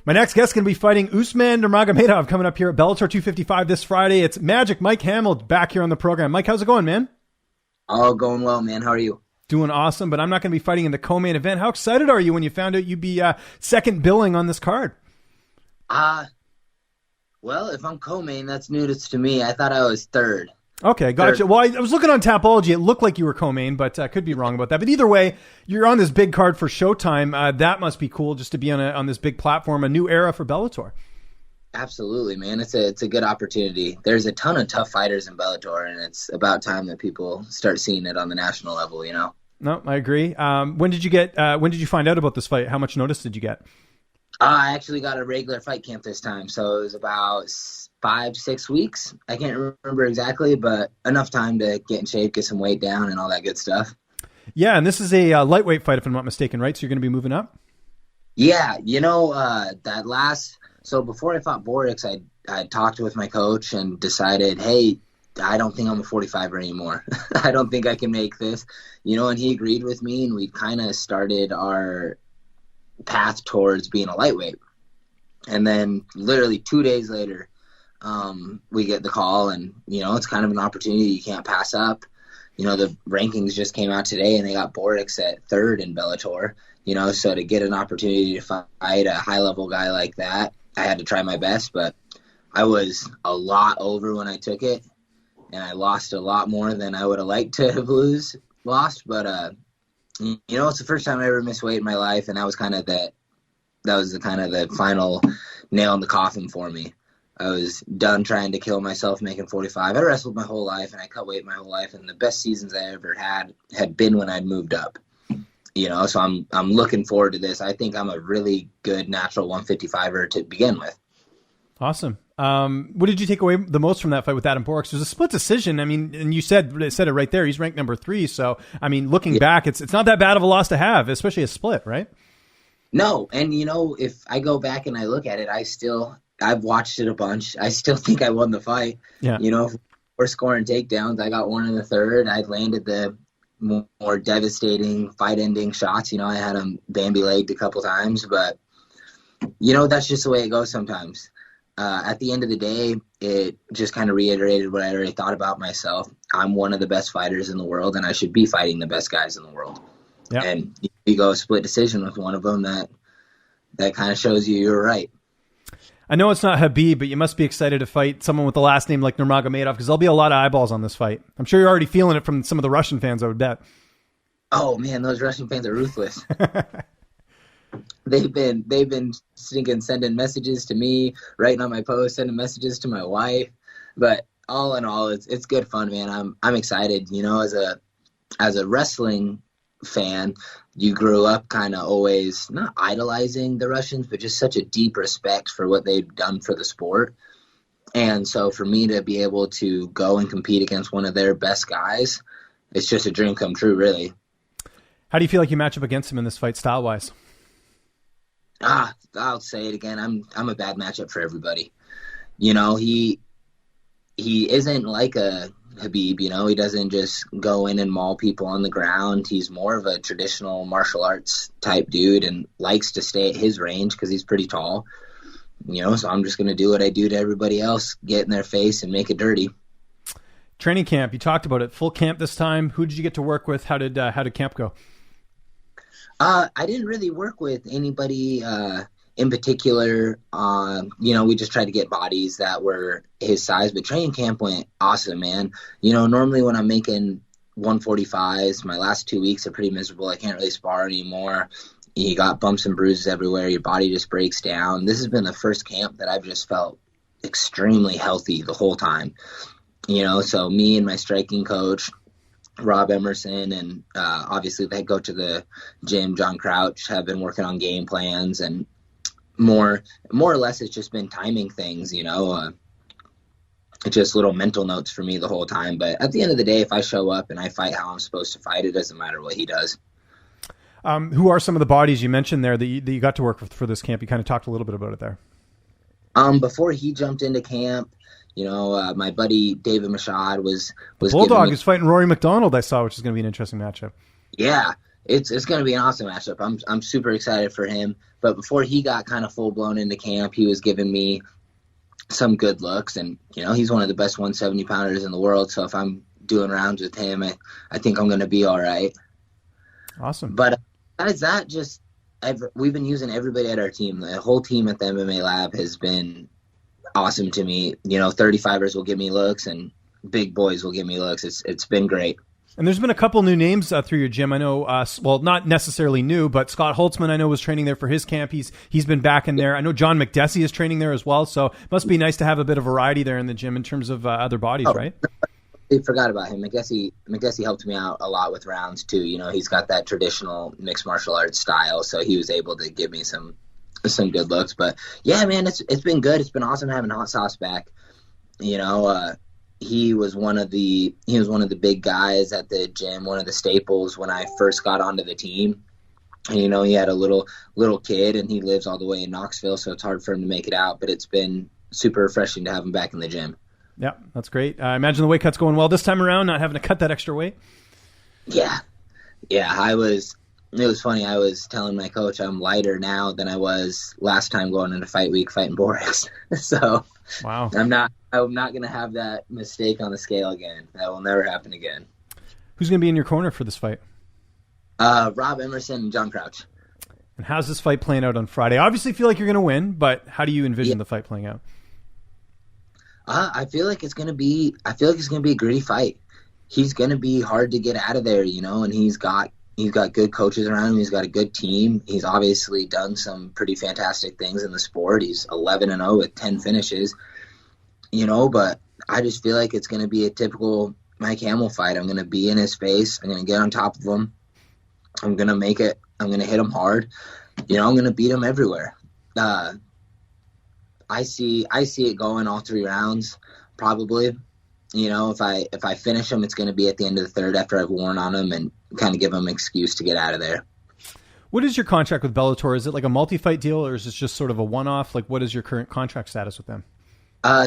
My next guest is going to be fighting Usman Nurmagomedov coming up here at Bellator 255 this Friday. It's Magic Mike Hamel back here on the program. Mike, how's it going, man? All going well, man. How are you? Doing awesome, but I'm not going to be fighting in the co-main event. How excited are you when you found out you'd be second billing on this card? Well, if I'm co-main, that's news to me. I thought I was third. Okay, gotcha. Third. Well, I was looking on Tapology. It looked like you were co-main, but I could be wrong about that. But either way, you're on this big card for Showtime. That must be cool just to be on this big platform, a new era for Bellator. Absolutely, man. It's a good opportunity. There's a ton of tough fighters in Bellator, and it's about time that people start seeing it on the national level, you know? No, I agree. When did you find out about this fight? How much notice did you get? I actually got a regular fight camp this time, so it was about 5-6 weeks. I can't remember exactly, but enough time to get in shape, get some weight down, and all that good stuff. Yeah, and this is a lightweight fight, if I'm not mistaken, right? So you're going to be moving up? Yeah, so before I fought Borix, I talked with my coach and decided, hey, I don't think I'm a 45er anymore. I don't think I can make this, and he agreed with me, and we kind of started our path towards being a lightweight. And then literally 2 days later, we get the call, and, it's kind of an opportunity you can't pass up. The rankings just came out today, and they got Borix at third in Bellator, so to get an opportunity to fight a high-level guy like that, I had to try my best, but I was a lot over when I took it, and I lost a lot more than I would have liked to have lost, but it's the first time I ever missed weight in my life, and that was the final nail in the coffin for me. I was done trying to kill myself making 45. I wrestled my whole life, and I cut weight my whole life, and the best seasons I ever had been when I'd moved up. So I'm looking forward to this. I think I'm a really good natural 155er to begin with. Awesome. What did you take away the most from that fight with Adam Borix? It was a split decision. I mean, and you said it right there. He's ranked number 3. So, I mean, looking back, it's not that bad of a loss to have, especially a split, right? No. And, if I go back and I look at it, I've watched it a bunch. I still think I won the fight. Yeah. We're scoring takedowns. I got one in the third. I landed the more devastating fight-ending shots. I had him Bambi-legged a couple times, but, that's just the way it goes sometimes. At the end of the day, it just kind of reiterated what I already thought about myself. I'm one of the best fighters in the world, and I should be fighting the best guys in the world. Yep. And you go split decision with one of them, that kind of shows you were right. I know it's not Khabib, but you must be excited to fight someone with the last name like Nurmagomedov, because there'll be a lot of eyeballs on this fight. I'm sure you're already feeling it from some of the Russian fans, I would bet. Oh, man, those Russian fans are ruthless. They've been sending messages to me, writing on my post, sending messages to my wife. But all in all, it's good fun, man. I'm excited. As a wrestling fan, you grew up kind of always not idolizing the Russians, but just such a deep respect for what they've done for the sport. And so for me to be able to go and compete against one of their best guys, it's just a dream come true, really. How do you feel like you match up against him in this fight style-wise? I'll say it again. I'm a bad matchup for everybody. He isn't like a Khabib, he doesn't just go in and maul people on the ground. He's more of a traditional martial arts type dude and likes to stay at his range because he's pretty tall. So I'm just going to do what I do to everybody else, get in their face and make it dirty. Training camp, you talked about it. Full camp this time. Who did you get to work with? How did camp go? I didn't really work with anybody in particular. We just tried to get bodies that were his size, but training camp went awesome, man. Normally when I'm making 145s, my last 2 weeks are pretty miserable. I can't really spar anymore. You got bumps and bruises everywhere. Your body just breaks down. This has been the first camp that I've just felt extremely healthy the whole time. So me and my striking coach, Rob Emerson, and obviously the head coach of the gym, John Crouch, have been working on game plans, and more or less it's just been timing things, just little mental notes for me the whole time. But at the end of the day, if I show up and I fight how I'm supposed to fight, it doesn't matter what he does. Who are some of the bodies you mentioned there that you got to work with for this camp? You kind of talked a little bit about it there. Before he jumped into camp, my buddy David Mashad was Bulldog is fighting Rory McDonald, I saw, which is going to be an interesting matchup. Yeah. It's going to be an awesome matchup. I'm super excited for him. But before he got kind of full blown into camp, he was giving me some good looks, and he's one of the best 170 pounders in the world. So if I'm doing rounds with him, I think I'm going to be all right. Awesome. But besides that, we've been using everybody at our team. The whole team at the MMA lab has been awesome to me. 35ers will give me looks, and big boys will give me looks. It's been great. And there's been a couple new names through your gym. I know, well, not necessarily new, but Scott Holtzman, I know, was training there for his camp. He's been back in there. I know John McDessie is training there as well. So it must be nice to have a bit of variety there in the gym in terms of other bodies, right? I forgot about him. McDessie helped me out a lot with rounds too. He's got that traditional mixed martial arts style, so he was able to give me some good looks. But yeah, man, it's been good. It's been awesome having Hot Sauce back. He was one of the big guys at the gym, one of the staples when I first got onto the team. And, he had a little kid, and he lives all the way in Knoxville, so it's hard for him to make it out. But it's been super refreshing to have him back in the gym. Yeah, that's great. I imagine the weight cut's going well this time around, not having to cut that extra weight. Yeah. It was funny. I was telling my coach I'm lighter now than I was last time going into fight week fighting Boris. So wow. I'm not going to have that mistake on the scale again. That will never happen again. Who's going to be in your corner for this fight? Rob Emerson and John Crouch. And how's this fight playing out on Friday? Obviously feel like you're going to win, but how do you envision the fight playing out? I feel like it's going to be a gritty fight. He's going to be hard to get out of there, and he's got good coaches around him. He's got a good team. He's obviously done some pretty fantastic things in the sport. He's 11-0 with 10 finishes, but I just feel like it's going to be a typical Mike Hamel fight. I'm going to be in his face. I'm going to get on top of him. I'm going to make it. I'm going to hit him hard. I'm going to beat him everywhere. I see it going all 3 rounds, probably. If I finish him, it's going to be at the end of the third after I've worn on him and kind of give him an excuse to get out of there. What is your contract with Bellator? Is it like a multi-fight deal, or is this just sort of a one-off? Like, what is your current contract status with them?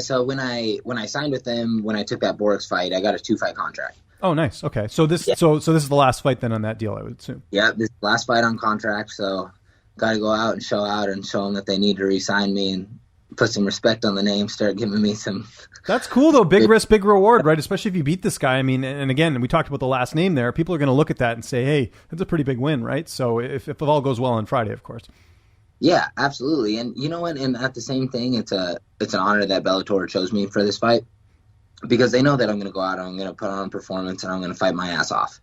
So when I signed with them, when I took that Borix fight, I got a 2-fight contract. Oh, nice. Okay, so this so this is the last fight then on that deal, I would assume. Yeah, this is the last fight on contract. So got to go out and show them that they need to re-sign me and put some respect on the name, start giving me some. That's cool though. Big risk, big reward, right? Especially if you beat this guy. I mean, and again, we talked about the last name there. People are going to look at that and say, hey, that's a pretty big win, right? So if it all goes well on Friday, of course. Yeah, absolutely. And you know what? And at the same thing, it's an honor that Bellator chose me for this fight, because they know that I'm going to go out and I'm going to put on a performance and I'm going to fight my ass off.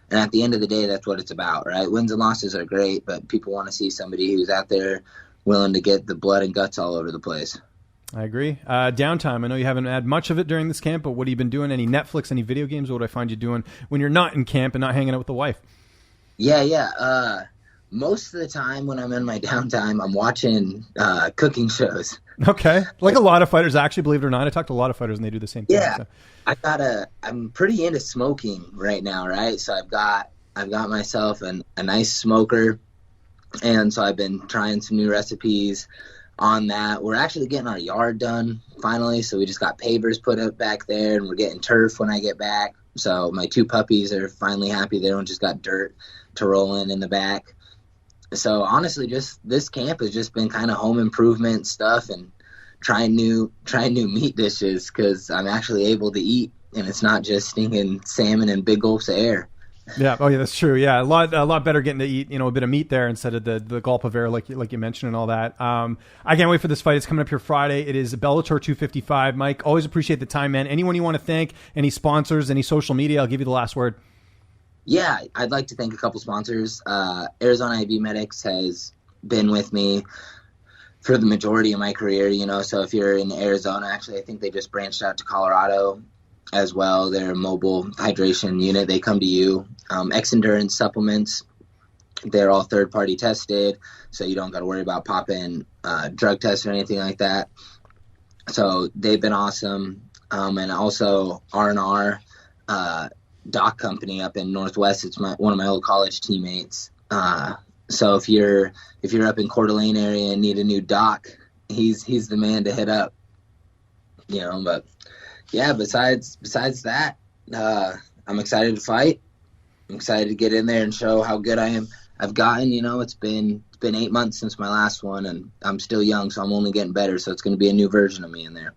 And at the end of the day, that's what it's about, right? Wins and losses are great, but people want to see somebody who's out there willing to get the blood and guts all over the place. I agree. Downtime. I know you haven't had much of it during this camp, but what have you been doing? Any Netflix, any video games? What do I find you doing when you're not in camp and not hanging out with the wife? Yeah. Most of the time when I'm in my downtime, I'm watching cooking shows. Okay. Like a lot of fighters, actually, believe it or not. I talk to a lot of fighters and they do the same thing. Yeah. So. I'm pretty into smoking right now, right? So I've got myself a nice smoker. And so I've been trying some new recipes on that. We're actually getting our yard done finally. So we just got pavers put up back there, and we're getting turf when I get back. So my 2 puppies are finally happy. They don't just got dirt to roll in the back. So honestly, just this camp has just been kind of home improvement stuff and trying new meat dishes, because I'm actually able to eat, and it's not just stinking salmon and big gulps of air. Yeah. Oh, yeah, that's true. Yeah, a lot better getting to eat, a bit of meat there instead of the gulp of air, like you mentioned, and all that. I can't wait for this fight. It's coming up here Friday. It is Bellator 255. Mike, always appreciate the time, man. Anyone you want to thank, any sponsors, any social media, I'll give you the last word. Yeah, I'd like to thank a couple sponsors. Arizona IV Medics has been with me for the majority of my career, so if you're in Arizona, actually, I think they just branched out to Colorado as well. They're a mobile hydration unit. They come to you. X-Endurance supplements, they're all third-party tested, so you don't got to worry about popping drug tests or anything like that. So they've been awesome. And also R&R dock company up in Northwest. It's one of my old college teammates. So if you're up in Coeur d'Alene area and need a new dock, he's the man to hit up. But yeah, besides that, I'm excited to fight. I'm excited to get in there and show how good I am. I've gotten, it's been 8 months since my last one, and I'm still young, so I'm only getting better. So it's going to be a new version of me in there.